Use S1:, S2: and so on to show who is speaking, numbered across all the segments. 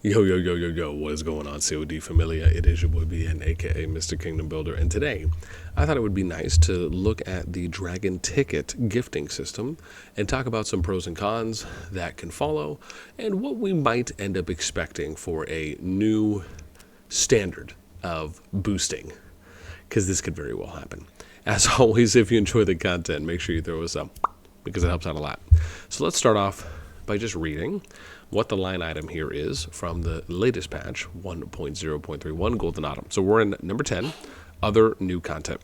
S1: Yo, yo, yo, yo, yo, what is going on, COD Familia? It is your boy BN, aka Mr. Kingdom Builder, and today I thought it would be nice to look at the Dragon Ticket gifting system and talk about some pros and cons that can follow and what we might end up expecting for a new standard of boosting, because this could very well happen. As always, if you enjoy the content, make sure you throw us up because it helps out a lot. So let's start off by just reading what the line item here is from the latest patch 1.0.31 Golden Autumn. So we're in number 10, other new content.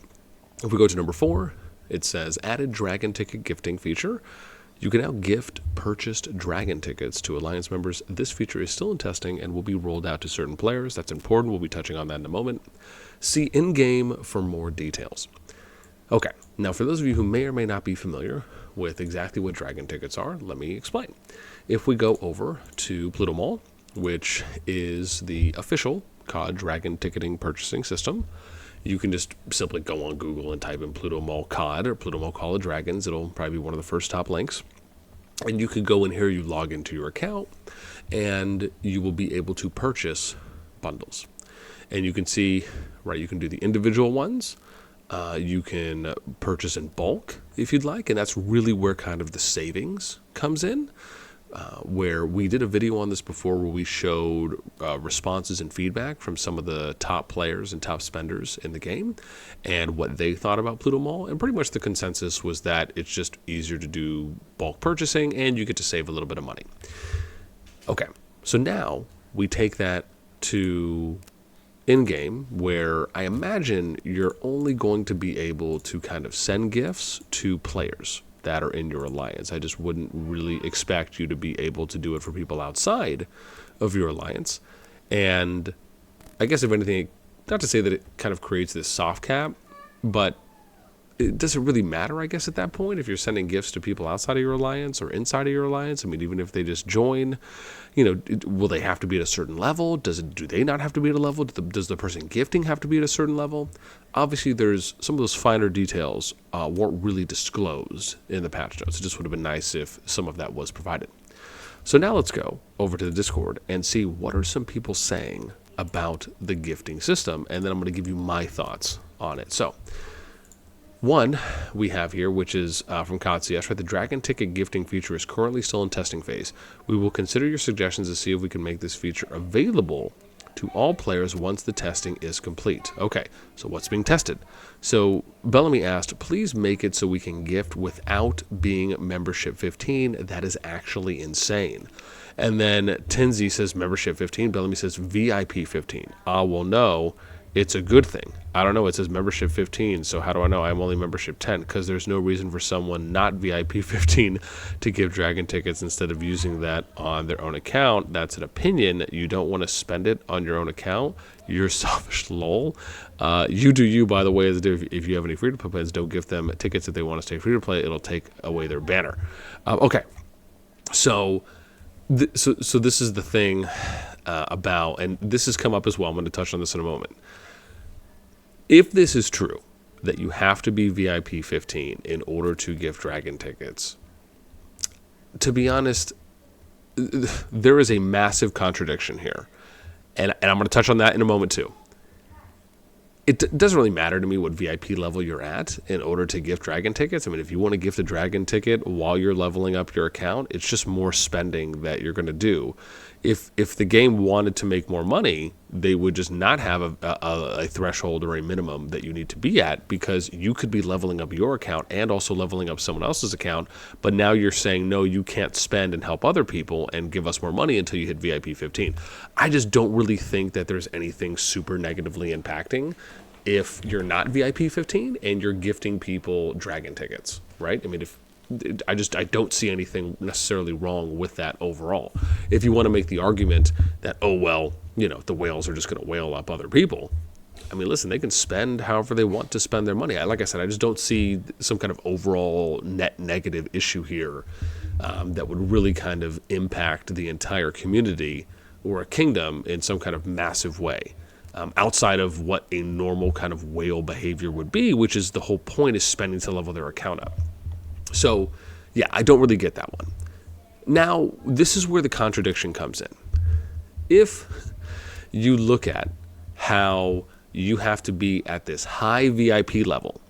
S1: If we go to number 4, it says added dragon ticket gifting feature. You can now gift purchased dragon tickets to Alliance members. This feature is still in testing and will be rolled out to certain players. That's important. We'll be touching on that in a moment. See in-game for more details. Okay, now for those of you who may or may not be familiar with exactly what dragon tickets are, let me explain. If we go over to Pluto Mall, which is the official CoD dragon ticketing purchasing system, you can just simply go on Google and type in Pluto Mall CoD or Pluto Mall Call of Dragons. It'll probably be one of the first top links. And you can go in here, you log into your account, and you will be able to purchase bundles. And you can see, right, you can do the individual ones. You can purchase in bulk if you'd like, and that's really where kind of the savings comes in, where we did a video on this before where we showed responses and feedback from some of the top players and top spenders in the game and what they thought about Pluto Mall, and pretty much the consensus was that it's just easier to do bulk purchasing and you get to save a little bit of money. Okay, so now we take that to in-game, where I imagine you're only going to be able to kind of send gifts to players that are in your alliance. I just wouldn't really expect you to be able to do it for people outside of your alliance. And I guess if anything, not to say that it kind of creates this soft cap, but it doesn't really matter, I guess, at that point, if you're sending gifts to people outside of your alliance or inside of your alliance. I mean, even if they just join, you know, will they have to be at a certain level? Do they not have to be at a level? Does the person gifting have to be at a certain level? Obviously, there's some of those finer details weren't really disclosed in the patch notes. It just would have been nice if some of that was provided. So now let's go over to the Discord and see what are some people saying about the gifting system, and then I'm going to give you my thoughts on it. So one we have here, which is from COD, right? The dragon ticket gifting feature is currently still in testing phase. We will consider your suggestions to see if we can make this feature available to all players once the testing is complete. Okay, so what's being tested? So Bellamy asked, please make it so we can gift without being membership 15. That is actually insane. And then Tenzi says membership 15. Bellamy says VIP 15. Well, no. It's a good thing. I don't know. It says membership 15, so how do I know I'm only membership 10? Because there's no reason for someone not VIP 15 to give dragon tickets instead of using that on their own account. That's an opinion. You don't want to spend it on your own account. You're selfish, lol. You do you, by the way. If you have any free-to-play plans, don't give them tickets if they want to stay free-to-play. It'll take away their banner. Okay, so this is the thing about, and this has come up as well. I'm going to touch on this in a moment. If this is true, that you have to be VIP 15 in order to gift dragon tickets, to be honest, there is a massive contradiction here. And I'm going to touch on that in a moment too. It doesn't really matter to me what VIP level you're at in order to gift dragon tickets. I mean, if you want to gift a dragon ticket while you're leveling up your account, it's just more spending that you're going to do. If the game wanted to make more money, they would just not have a threshold or a minimum that you need to be at, because you could be leveling up your account and also leveling up someone else's account. But now you're saying, no, you can't spend and help other people and give us more money until you hit VIP 15. I just don't really think that there's anything super negatively impacting if you're not VIP 15 and you're gifting people dragon tickets, right? I mean, I don't see anything necessarily wrong with that overall. If you want to make the argument that, oh, well, you know, the whales are just going to whale up other people, I mean, listen, they can spend however they want to spend their money. Like I said, I just don't see some kind of overall net negative issue here that would really kind of impact the entire community or a kingdom in some kind of massive way. Outside of what a normal kind of whale behavior would be, which is the whole point is spending to level their account up. So, yeah, I don't really get that one. Now, this is where the contradiction comes in. if you look at how you have to be at this high VIP level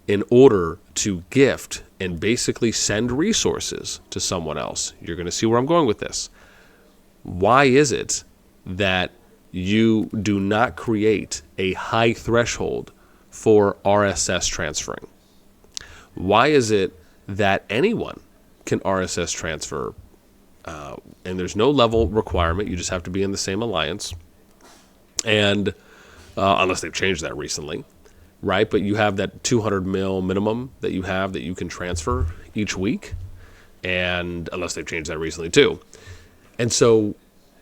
S1: in order to gift and basically send resources to someone else, you're going to see where I'm going with this. Why is it that you do not create a high threshold for RSS transferring? Why is it that anyone can RSS transfer and there's no level requirement? You just have to be in the same alliance. And unless they've changed that recently, right? But you have that 200 mil minimum that you have that you can transfer each week. And unless they've changed that recently too. And so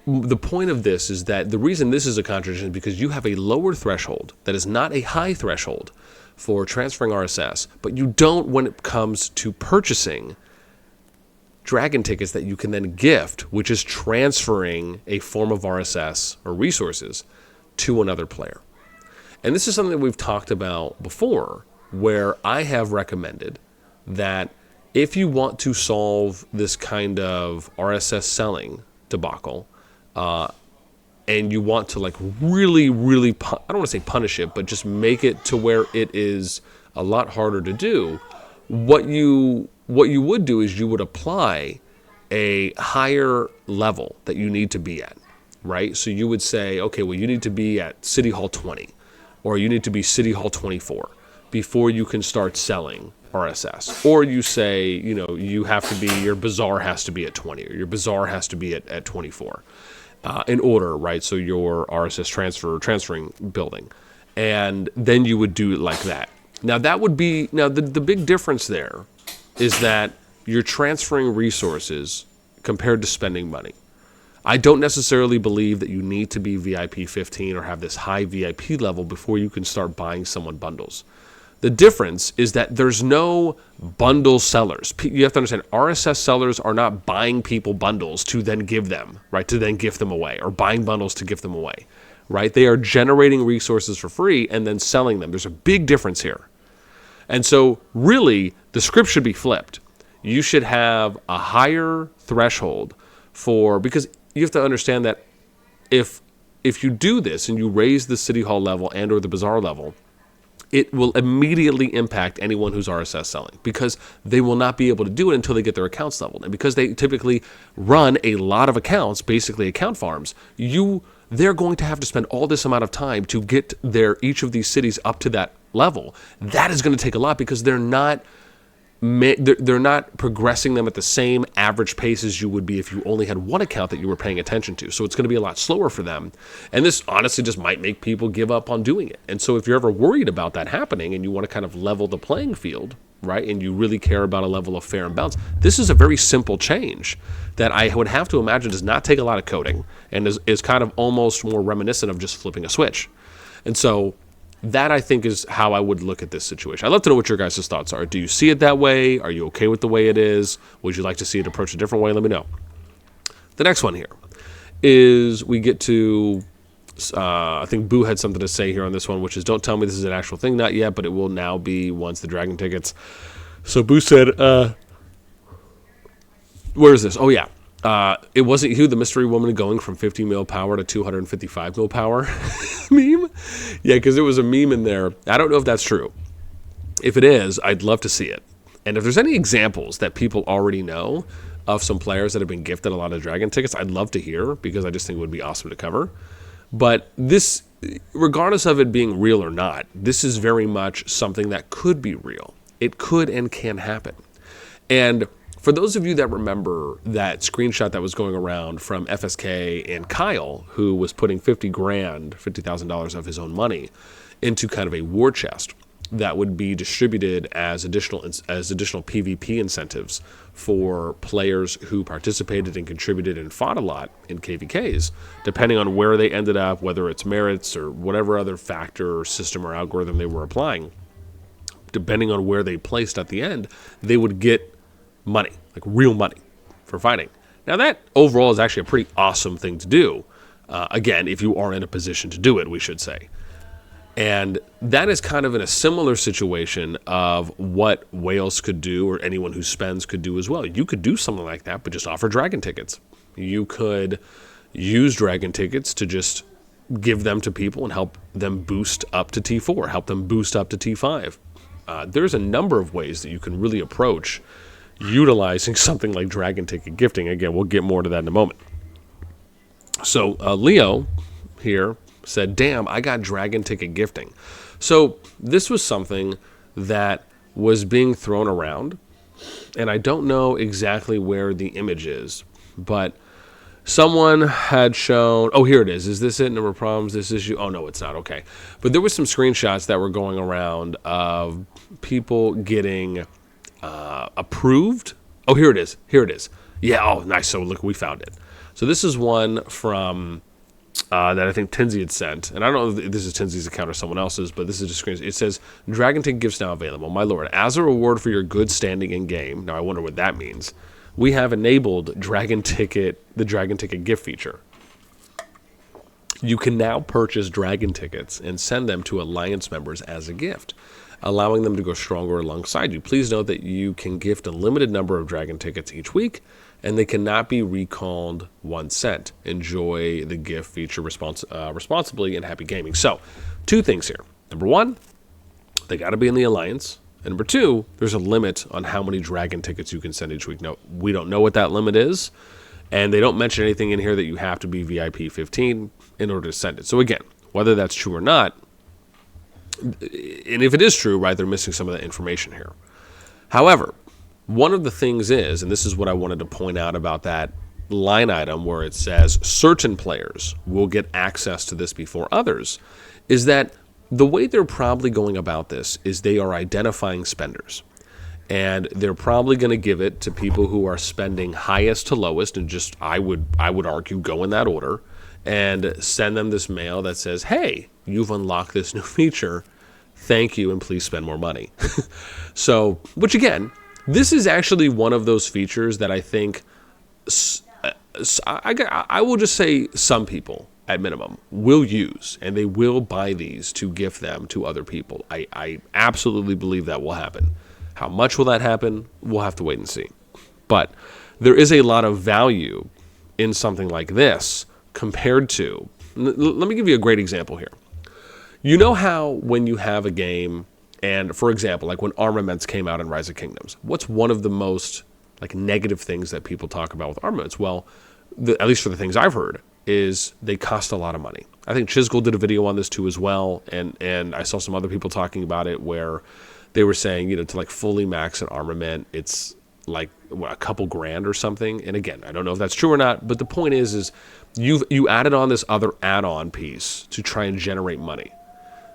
S1: the point of this is that the reason this is a contradiction is because you have a lower threshold that is not a high threshold for transferring RSS, but you don't when it comes to purchasing dragon tickets that you can then gift, which is transferring a form of RSS or resources to another player. And this is something that we've talked about before, where I have recommended that if you want to solve this kind of RSS selling debacle, and you want to like really, I don't want to say punish it, but just make it to where it is a lot harder to do, what you would do is you would apply a higher level that you need to be at, right? So you would say, okay, well, you need to be at City Hall 20, or you need to be City Hall 24 before you can start selling RSS. Or you say, you know, you have to be, your bazaar has to be at 20, or your bazaar has to be at 24 in order, right? So your RSS transferring building. And then you would do it like that. Now that would be, now the big difference there is that you're transferring resources compared to spending money. I don't necessarily believe that you need to be VIP 15 or have this high VIP level before you can start buying someone bundles. The difference is that there's no bundle sellers. You have to understand, RSS sellers are not buying people bundles to then give them, right, to then gift them away, or buying bundles to gift them away, right? They are generating resources for free and then selling them. There's a big difference here. And so really, the script should be flipped. You should have a higher threshold for, because you have to understand that if you do this and you raise the City Hall level and or the Bazaar level, it will immediately impact anyone who's RSS selling, because they will not be able to do it until they get their accounts leveled. And because they typically run a lot of accounts, basically account farms, they're going to have to spend all this amount of time to get each of these cities up to that level. That is going to take a lot because they're not progressing them at the same average pace as you would be if you only had one account that you were paying attention to. So it's going to be a lot slower for them. And this honestly just might make people give up on doing it. And so if you're ever worried about that happening and you want to kind of level the playing field, right, and you really care about a level of fair and balance, this is a very simple change that I would have to imagine does not take a lot of coding and is kind of almost more reminiscent of just flipping a switch. And so that, I think, is how I would look at this situation. I'd love to know what your guys' thoughts are. Do you see it that way? Are you okay with the way it is? Would you like to see it approached a different way? Let me know. The next one here is we get to, I think Boo had something to say here on this one, which is, don't tell me this is an actual thing, not yet, but it will now be once the Dragon tickets. So Boo said, where is this? Oh, yeah. It wasn't you, the mystery woman, going from 50 mil power to 255 mil power meme? Yeah, because it was a meme in there. I don't know if that's true. If it is, I'd love to see it. And if there's any examples that people already know of some players that have been gifted a lot of Dragon tickets, I'd love to hear, because I just think it would be awesome to cover. But this, regardless of it being real or not, this is very much something that could be real. It could and can happen. And for those of you that remember that screenshot that was going around from FSK and Kyle, who was putting $50,000 of his own money into kind of a war chest that would be distributed as additional PvP incentives for players who participated and contributed and fought a lot in KVKs, depending on where they ended up, whether it's merits or whatever other factor or system or algorithm they were applying, depending on where they placed at the end, they would get money, like real money, for fighting. Now that overall is actually a pretty awesome thing to do. Again, if you are in a position to do it, we should say. And that is kind of in a similar situation of what whales could do, or anyone who spends could do as well. You could do something like that, but just offer Dragon tickets. You could, use dragon tickets to just give them to people and help them boost up to T4, help them boost up to T5. There's a number of ways that you can really approach utilizing something like dragon ticket gifting. Again, we'll get more to that in a moment. So Leo here said, damn, I got dragon ticket gifting. So this was something that was being thrown around, and I don't know exactly where the image is, but someone had shown, oh, here it is. Is this it? Number of problems, this issue? Oh, no, it's not. Okay. But there was some screenshots that were going around of people getting approved. Oh, here it is. Here it is. Yeah, oh, nice. So look, we found it. So this is one from that I think Tinsy had sent. And I don't know if this is Tinsy's account or someone else's, but this is just screen. It says, Dragon Ticket gifts now available. My lord, as a reward for your good standing in game. Now, I wonder what that means. We have enabled the Dragon Ticket gift feature. You can now purchase Dragon Tickets and send them to Alliance members as a gift, allowing them to go stronger alongside you. Please note that you can gift a limited number of Dragon Tickets each week, and they cannot be recalled once sent. Enjoy the gift feature responsibly and happy gaming. So, two things here. Number one, they got to be in the Alliance. And number two, there's a limit on how many Dragon Tickets you can send each week. No, we don't know what that limit is, and they don't mention anything in here that you have to be VIP 15 in order to send it. So again, whether that's true or not, and if it is true, right, they're missing some of that information here. However, one of the things is, and this is what I wanted to point out about that line item where it says certain players will get access to this before others, is that the way they're probably going about this is they are identifying spenders. And they're probably going to give it to people who are spending highest to lowest, and just, I would argue, go in that order, and send them this mail that says, hey, you've unlocked this new feature. Thank you, and please spend more money. So, which again, this is actually one of those features that I think, I will just say some people, at minimum, will use, and they will buy these to gift them to other people. I absolutely believe that will happen. How much will that happen? We'll have to wait and see. But there is a lot of value in something like this compared to, let me give you a great example here. You know how when you have a game, and for example, like when Armaments came out in Rise of Kingdoms, what's one of the most like negative things that people talk about with Armaments? Well, at least for the things I've heard, is they cost a lot of money. I think Chisgul did a video on this too as well, and I saw some other people talking about it where they were saying, you know, to like fully max an armament, it's like a couple grand or something. And again, I don't know if that's true or not, but the point is you added on this other add-on piece to try and generate money.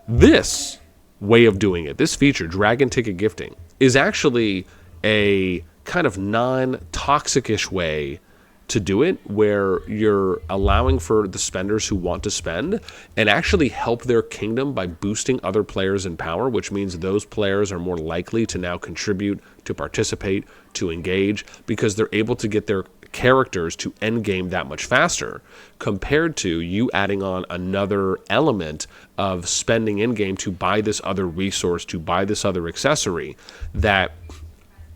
S1: This way of doing it, this feature, Dragon Ticket gifting, is actually a kind of non-toxic-ish way to do it, where you're allowing for the spenders who want to spend and actually help their kingdom by boosting other players in power, which means those players are more likely to now contribute, to participate, to engage, because they're able to get their characters to endgame that much faster, compared to you adding on another element of spending in-game to buy this other resource, to buy this other accessory that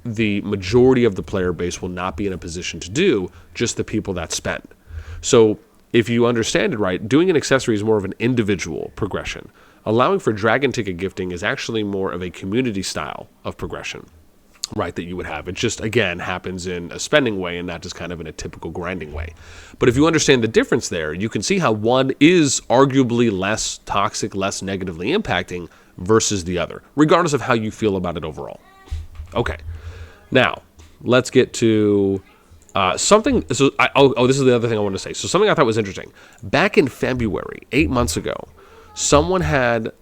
S1: the majority of the player base will not be in a position to do, just the people that spend. So if you understand it right, doing an accessory is more of an individual progression. Allowing for Dragon Ticket gifting is actually more of a community style of progression, right, that you would have. It just, again, happens in a spending way and not just kind of in a typical grinding way. But if you understand the difference there, you can see how one is arguably less toxic, less negatively impacting versus the other, regardless of how you feel about it overall. Okay. Now, let's get to something. So, this is the other thing I want to say. So, something I thought was interesting. Back in February, 8 months ago, someone had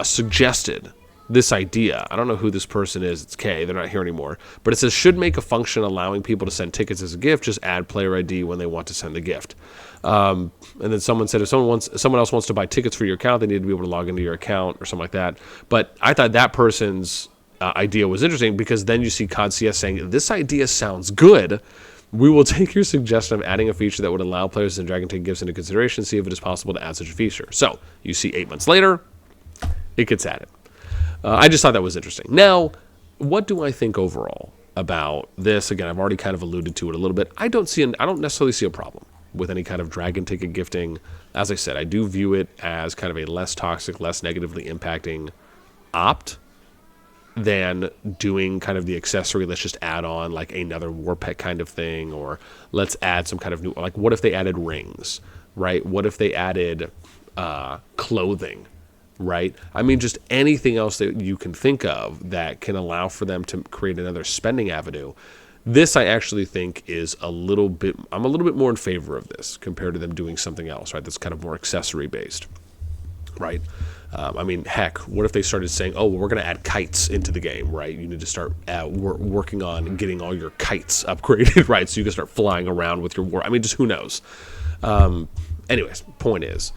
S1: suggested this idea. I don't know who this person is. It's K. They're not here anymore. But it says, should make a function allowing people to send tickets as a gift. Just add player ID when they want to send the gift. And then someone said, if someone else wants to buy tickets for your account, they need to be able to log into your account or something like that. But I thought that person's idea was interesting, because then you see CoD CS saying, this idea sounds good. We will take your suggestion of adding a feature that would allow players in Dragon Ticket gifts into consideration, see if it is possible to add such a feature. So you see 8 months later, it gets added. I just thought that was interesting. Now, what do I think overall about this? Again, I've already kind of alluded to it a little bit. I don't necessarily see a problem. with any kind of dragon ticket gifting. As I said, I do view it as kind of a less toxic, less negatively impacting opt than doing kind of the accessory. Let's just add on like another war pet kind of thing, or let's add some kind of new, like what if they added rings, right? What if they added clothing, right? I mean, just anything else that you can think of that can allow for them to create another spending avenue. This I actually think is I'm a little bit more in favor of this compared to them doing something else, right? That's kind of more accessory based, right? I mean, heck, what if they started saying, oh, well, we're going to add kites into the game, right? You need to start working on getting all your kites upgraded, right? So you can start flying around with your war. I mean, just who knows? Anyways, point is,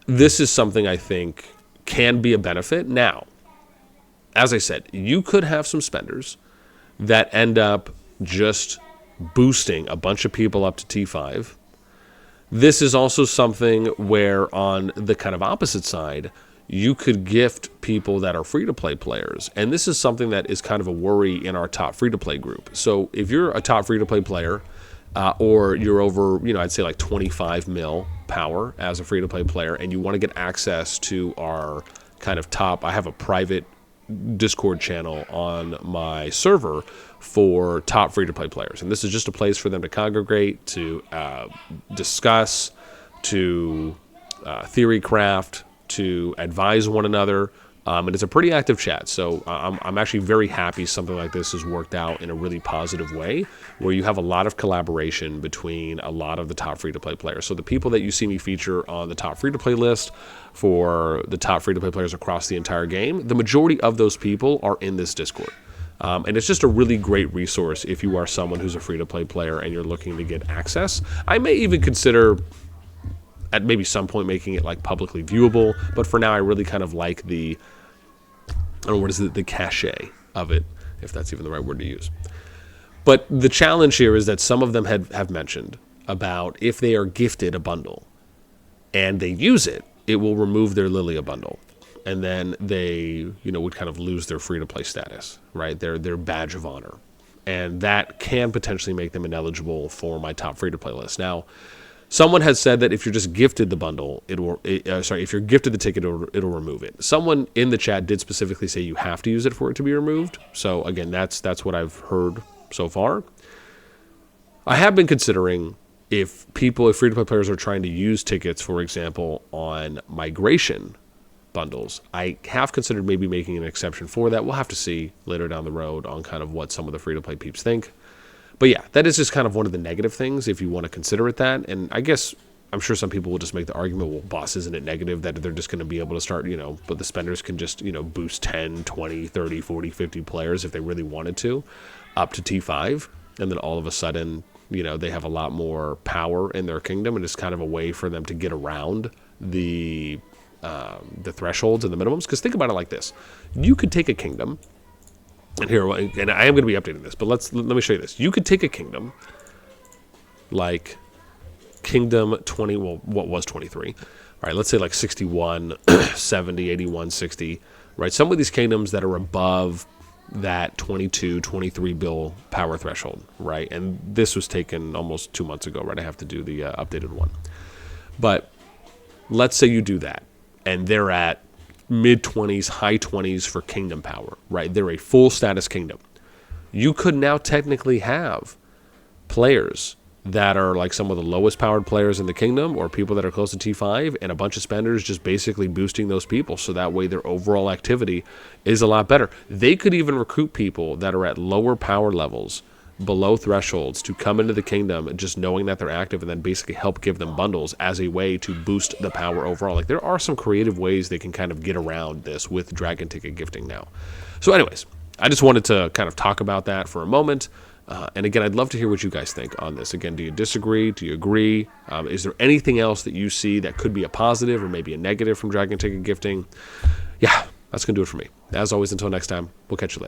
S1: this is something I think can be a benefit. Now, as I said, you could have some spenders that end up just boosting a bunch of people up to T5. This is also something where on the kind of opposite side, you could gift people that are free-to-play players. And this is something that is kind of a worry in our top free-to-play group. So if you're a top free-to-play player, or you're over, I'd say like 25 mil power as a free-to-play player, and you want to get access to our kind of top, I have a private Discord channel on my server for top free-to-play players. And this is just a place for them to congregate, to discuss, to theory craft, to advise one another. And it's a pretty active chat. So I'm actually very happy something like this has worked out in a really positive way, where you have a lot of collaboration between a lot of the top free-to-play players. So the people that you see me feature on the top free-to-play list for the top free-to-play players across the entire game, the majority of those people are in this Discord. And it's just a really great resource if you are someone who's a free-to-play player and you're looking to get access. I may even consider at maybe some point making it like publicly viewable, but for now I really kind of like the, I don't know, what is it, the cachet of it, if that's even the right word to use. But the challenge here is that some of them have mentioned about if they are gifted a bundle and they use it, it will remove their Lilia bundle. And then they, would kind of lose their free-to-play status, right? Their badge of honor. And that can potentially make them ineligible for my top free-to-play list. Now, someone has said that if you're just gifted the bundle, if you're gifted the ticket, it'll remove it. Someone in the chat did specifically say you have to use it for it to be removed. So again, that's what I've heard so far. I have been considering if free-to-play players are trying to use tickets, for example, on migration bundles, I have considered maybe making an exception for that. We'll have to see later down the road on kind of what some of the free-to-play peeps think. But yeah, that is just kind of one of the negative things if you want to consider it that. And I guess I'm sure some people will just make the argument, well, boss, isn't it negative that they're just going to be able to start, but the spenders can just, boost 10, 20, 30, 40, 50 players if they really wanted to up to T5. And then all of a sudden, they have a lot more power in their kingdom, and it's kind of a way for them to get around the thresholds and the minimums. Because think about it like this. You could take a kingdom, and I am going to be updating this, but let me show you this. You could take a kingdom like Kingdom 20, well, what was 23? All right, let's say like 61, 70, 81, 60, right? Some of these kingdoms that are above that 22, 23 bill power threshold, right? And this was taken almost 2 months ago, right? I have to do the updated one. But let's say you do that, and they're at mid-20s, high 20s for kingdom power, right? They're a full status kingdom. You could now technically have players that are like some of the lowest powered players in the kingdom, or people that are close to T5, and a bunch of spenders just basically boosting those people, so that way their overall activity is a lot better. They could even recruit people that are at lower power levels, below thresholds, to come into the kingdom just knowing that they're active, and then basically help give them bundles as a way to boost the power overall. Like, there are some creative ways they can kind of get around this with dragon ticket gifting now. So anyways, I just wanted to kind of talk about that for a moment. And again, I'd love to hear what you guys think on this. Again, do you disagree? Do you agree? Is there anything else that you see that could be a positive or maybe a negative from dragon ticket gifting? Yeah, that's going to do it for me. As always, until next time, we'll catch you later.